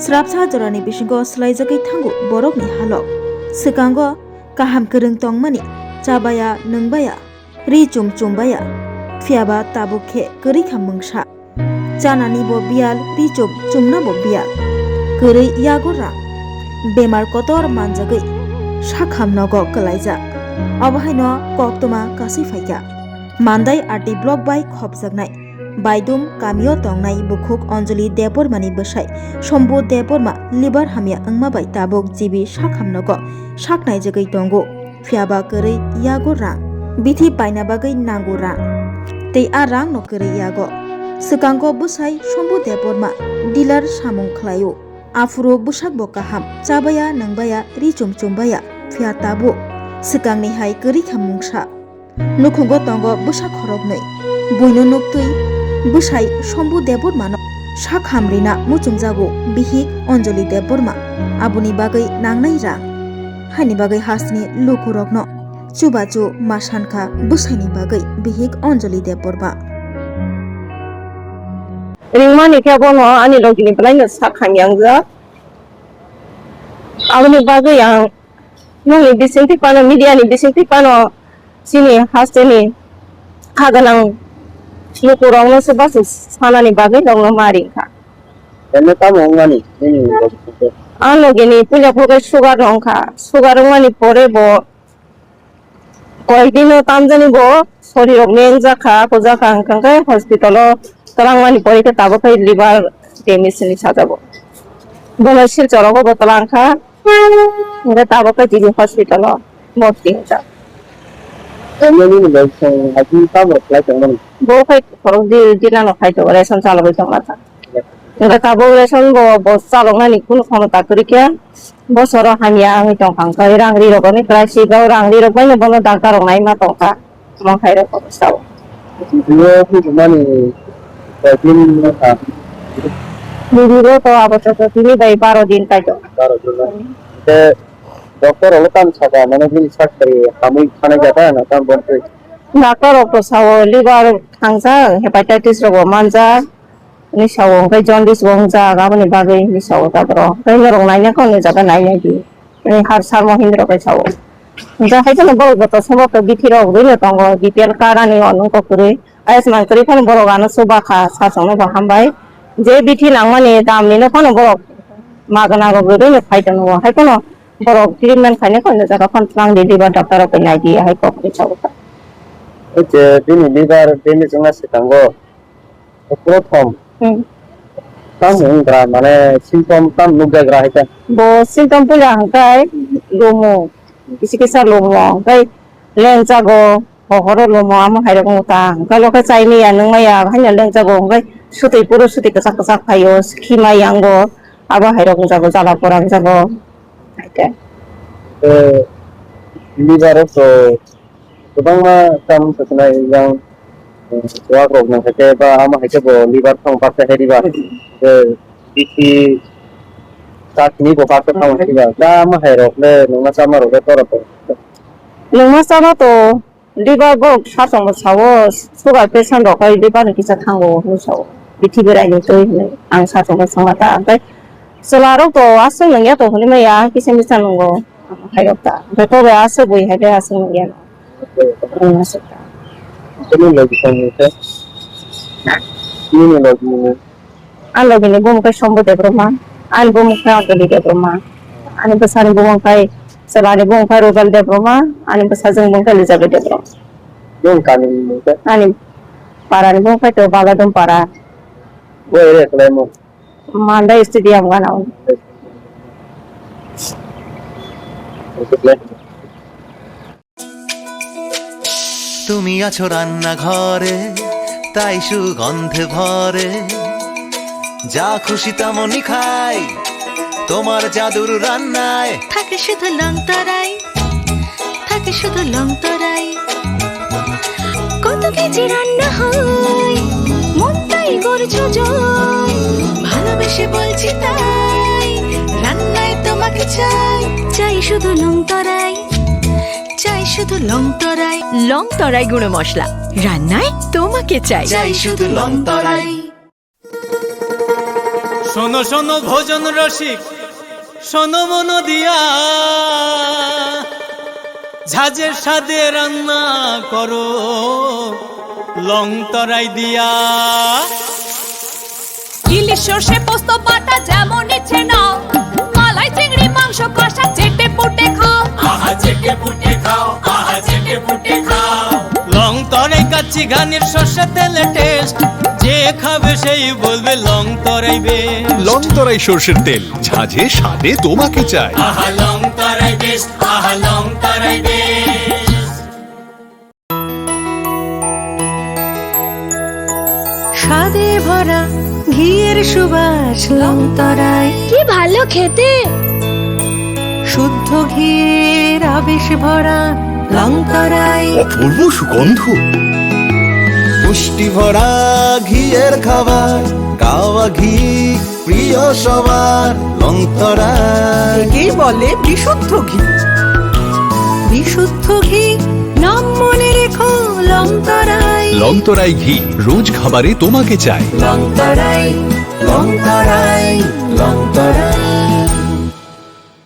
Srapsa jorani bisingo slaijakai thangu borokni halok sikango kaham kereng tongmani chabaya nungbaya ri chumchumbaya phiaba tabukhe keri khamungsa janani bo bial ri chumna bo bial keri yagora bemar kotor manjagai sakhamnogo kalaija abahaino koktoma kasi faika mandai arti block by khopjagnai Baidum kamio tongnai bukhuk Anjali Debormani bwsai Sombu Deborma liver hamya angma bai tabuk jibi sakhamnogo saknai jagai tongo phiaba korei yago rang bithi paina bagai nango rang tei a rang no korei yago sikango bwsai Sombu Deborma dealer samung khlaio afuro bwsak bo kaham chabaya nangbaya ri chumchumbaya phia tabu sikangni hai korei khamungsa nukhungo tongo bwsak khorognai buino nuktui Bwsai Sombu Deborma sakhamrina muchungjago bihik Anjali Deborma abuni bagai nangnai rang haini bagai hasni lukurokno chubachu masankha bwsaini bagai bihik Anjali Deborma ringmani kebono ani logini blaino sakhamyangja abuni bagai yang nongi bisinti pano media ni bisinti pano sini hasteni haganang Lukurong sebab sana ni bagai dong maringka. Karena kamu ngani ini. Anu gini punya pokok sugar dongka, sugar ngani pore bo. Kau ini tamjani bo, sorry rok menja ka, koja kangkai hospital lo, terang ngani pore ke tabu kai liver damage ni saja bo. Bola sil corok bo terang ka, nggak tabu kai jadi hospital lo, mau tinggal. Ini macam lagi kamu pelajar mana? Bo kai kalau di nano kai tu reson salah betul mata. Nggak tahu reson bo salah ngani pun kamu tak kerja. Bo sorang hanya ngi tongkang kai rang ri rok ni kerasi kau rang ri rok ni bono dokter rok nai ma tongka. Mau kai rok tahu. Dia pun mana ni? Ini apa? Dulu tu apa cakap ini dari baru din kai tu. Baru din. Dokter orang kan cakap mana ni cakap kamu mana jatuh na kamu boleh. Dokter rok sawo liver cancer, hepatitis rok manja. Ni sawo kai jaundice wongja, kamu ni bagai ni sawo tak bro. Kai rok nanya kau ni jaga nanya di. Ni har sar mau hindro kai sawo. Jadi itu ni baru betul semua kebithi rok dulu tanggo BPL karan ni orang kau kuri. Ayat semang kuri kan baru kan subah kah sasong baham baik. Jadi bithi langman ni dam ni kan baru magana rok dulu ni kai tu nuwa. Hai kan baru treatment kai ni kan jaga kan lang di liver dokter rok nai di. Hai kau ni sawo. Ini liver damage enggak sih tanggo. Protom. Kamu enggak mana simptom kan luka gerah itu. Bo simptom pula angkai lomo. Kisi-kisa lomo. Kai lencago horo lomo amu hai rok ngutang. Kalau kai cai ni yang maya hanya lencago kai suti puru suti kesak-kesak payos kima yanggo aba hai rok ngutang jala porang jago. Itu. Liver itu Kubang kamu sesuai yang suara rok nang heke ba ama heke bo liver thong passe heri ba isi saat ini bo passe thong heri ba da ama hai rok le nunga sama rok tora to Nungma sama to liver bo sasong bo sawo sugar patient rok kai liver ni kisa thango ni sawo bithi berai ni to ang sasong bo sangata kai selaro to asung nang ya to ni maya kisa misa nungo hai rok ta to be asu bui hai be asung ya ini lagi sama itu ini lagi Alo gini bom kai Sombu Deborma an bom kai Anjali Deborma an besar bom kai sebari bom kai Rogal Deborma an besar jeng bom kai Elizabeth Deborma yang kami itu ani para ni bom kai to baga dum para boleh kelemu manda stadium kan au তুমি আছো রান্না ঘরে তাই সুগন্ধে ভরে যা খুশি তেমনই খাই তোমার জাদুর রান্নায় থাকে শুধু লং তরাই থাকে শুধু লং তরাই কত কেজি রান্না হয় মন তাই করছো জয় ভালোবেসে বলছি তাই রান্নায় তোমাকে চাই চাই শুধু লং তরাই চাই শুধু লং তরাই গুঁড়ো মশলা রান্নায় তোমাকে চাই চাই শুধু লং তরাই শোনো শোনো ভোজন রসিক, শোনো মন দিয়া, ঝাঁঝের স্বাদে রান্না করো লং তরাই দিয়া। ইলিশ সর্ষে পোস্ত বাটা যেমন ইচ্ছে নাও, মালাই চিংড়ি মাংস কষা চেটে পুটে খাও, আহা চেটে পুটে খাও, আহা চেটে পুটে খাও। লং তরাই কাচ্চি ঘানির সর্ষে তেলে টেস্ট, যে খাবে সেই বলবে লং তরাই বেশ। লং তরাই সর্ষের তেল, ঝাঁঝে স্বাদে তোমাকে চাই। আহা লং তরাই বেশ, আহা লং তরাই বেশ। স্বাদে ভরা ঘিয়ের সুবাস লং তরাই, কি ভালো খেতে। শুদ্ধ ঘিয়ের আবেশ ভরা লং তরাই, অপূর্ব সুগন্ধ। পুষ্টি ভরা ঘিয়ের খাবার, গাওয়া ঘি প্রিয় সবার লং তরাই। একেই বলে বিশুদ্ধ ঘি। বিশুদ্ধ ঘি নাম মনে রেখো লং তরাই। লং তরাই ঘি রোজ খাবারে তোমাকে চাই। লং তরাই, লং তরাই।